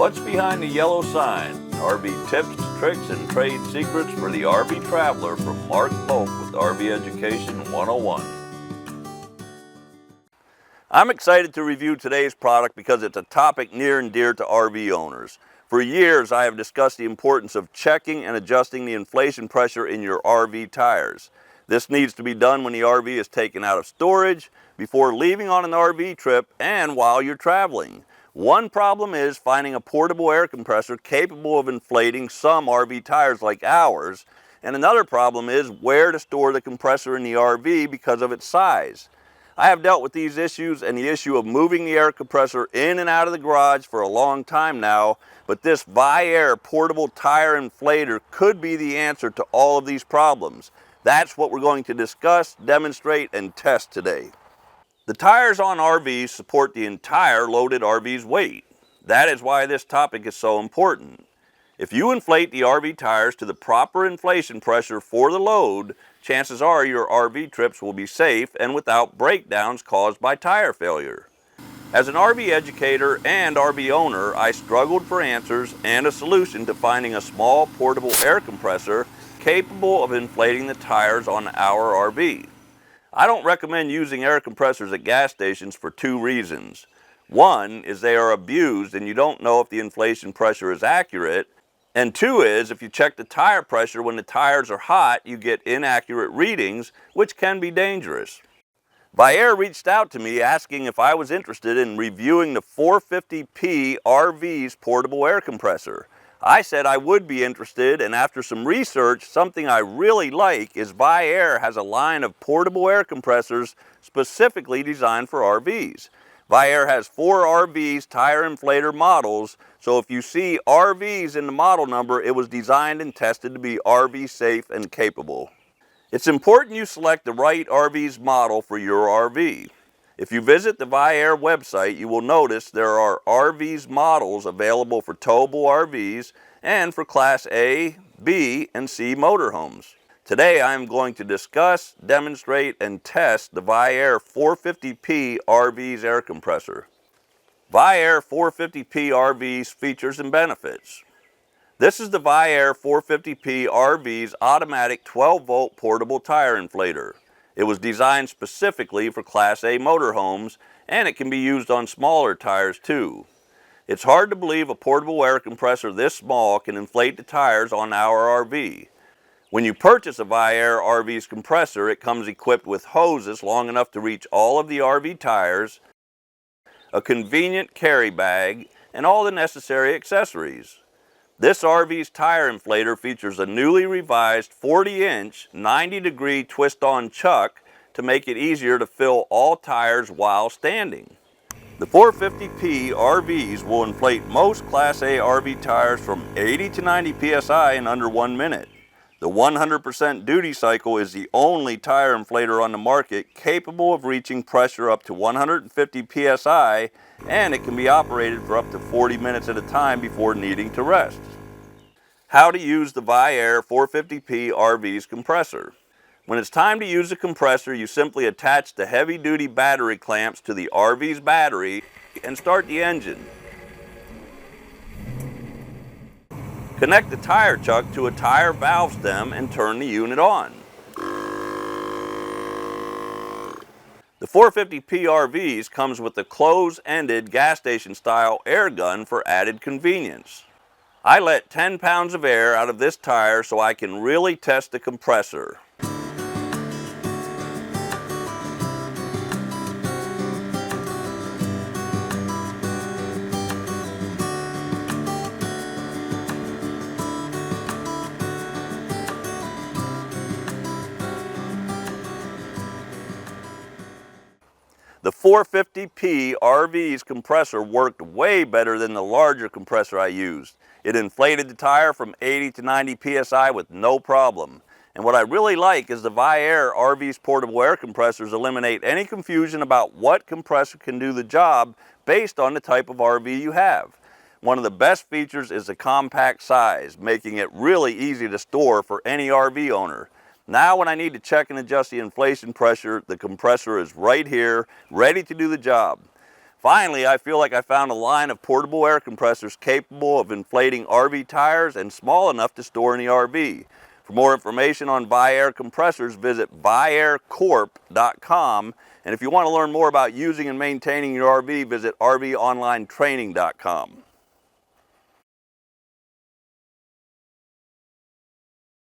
What's behind the yellow sign? RV tips, tricks, and trade secrets for the RV traveler from Mark Polk with RV Education 101. I'm excited to review today's product because it's a topic near and dear to RV owners. For years, I have discussed the importance of checking and adjusting the inflation pressure in your RV tires. This needs to be done when the RV is taken out of storage, before leaving on an RV trip, and while you're traveling. One problem is finding a portable air compressor capable of inflating some RV tires like ours, and another problem is where to store the compressor in the RV because of its size. I have dealt with these issues and the issue of moving the air compressor in and out of the garage for a long time now, but this ViAir portable tire inflator could be the answer to all of these problems. That's what we're going to discuss, demonstrate, and test today. The tires on RVs support the entire loaded RV's weight. That is why this topic is so important. If you inflate the RV tires to the proper inflation pressure for the load, chances are your RV trips will be safe and without breakdowns caused by tire failure. As an RV educator and RV owner, I struggled for answers and a solution to finding a small portable air compressor capable of inflating the tires on our RV. I don't recommend using air compressors at gas stations for two reasons. One is they are abused and you don't know if the inflation pressure is accurate. And two is if you check the tire pressure when the tires are hot, you get inaccurate readings, which can be dangerous. ViAir reached out to me asking if I was interested in reviewing the 450p RV's portable air compressor. I said I would be interested, and after some research, something I really like is ViAir has a line of portable air compressors specifically designed for RVs. ViAir has 4 RVs tire inflator models, so if you see RVs in the model number, it was designed and tested to be RV safe and capable. It's important you select the right RV's model for your RV. If you visit the ViAir website, you will notice there are RV's models available for towable RVs and for Class A, B, and C motorhomes. Today I am going to discuss, demonstrate, and test the ViAir 450p RV's air compressor. ViAir 450p RV's features and benefits. This is the ViAir 450p RV's automatic 12-volt portable tire inflator. It was designed specifically for Class A motorhomes, and it can be used on smaller tires too. It's hard to believe a portable air compressor this small can inflate the tires on our RV. When you purchase a ViAir RV's compressor, it comes equipped with hoses long enough to reach all of the RV tires, a convenient carry bag, and all the necessary accessories. This RV's tire inflator features a newly revised 40-inch, 90-degree twist-on chuck to make it easier to fill all tires while standing. The 450p RVs will inflate most Class A RV tires from 80 to 90 psi in under 1 minute. The 100% duty cycle is the only tire inflator on the market capable of reaching pressure up to 150 psi, and it can be operated for up to 40 minutes at a time before needing to rest. How to use the ViAir 450p RV's compressor. When it's time to use the compressor, you simply attach the heavy-duty battery clamps to the RV's battery and start the engine. Connect the tire chuck to a tire valve stem and turn the unit on. The 450p RVs comes with the close-ended gas station style air gun for added convenience. I let 10 pounds of air out of this tire so I can really test the compressor. The 450p RV's compressor worked way better than the larger compressor I used. It inflated the tire from 80 to 90 psi with no problem. And what I really like is the ViAir RV's portable air compressors eliminate any confusion about what compressor can do the job based on the type of RV you have. One of the best features is the compact size, making it really easy to store for any RV owner. Now when I need to check and adjust the inflation pressure, the compressor is right here, ready to do the job. Finally, I feel like I found a line of portable air compressors capable of inflating RV tires and small enough to store in the RV. For more information on ViAir compressors, visit ViAirCorp.com. And if you want to learn more about using and maintaining your RV, visit RVOnlineTraining.com.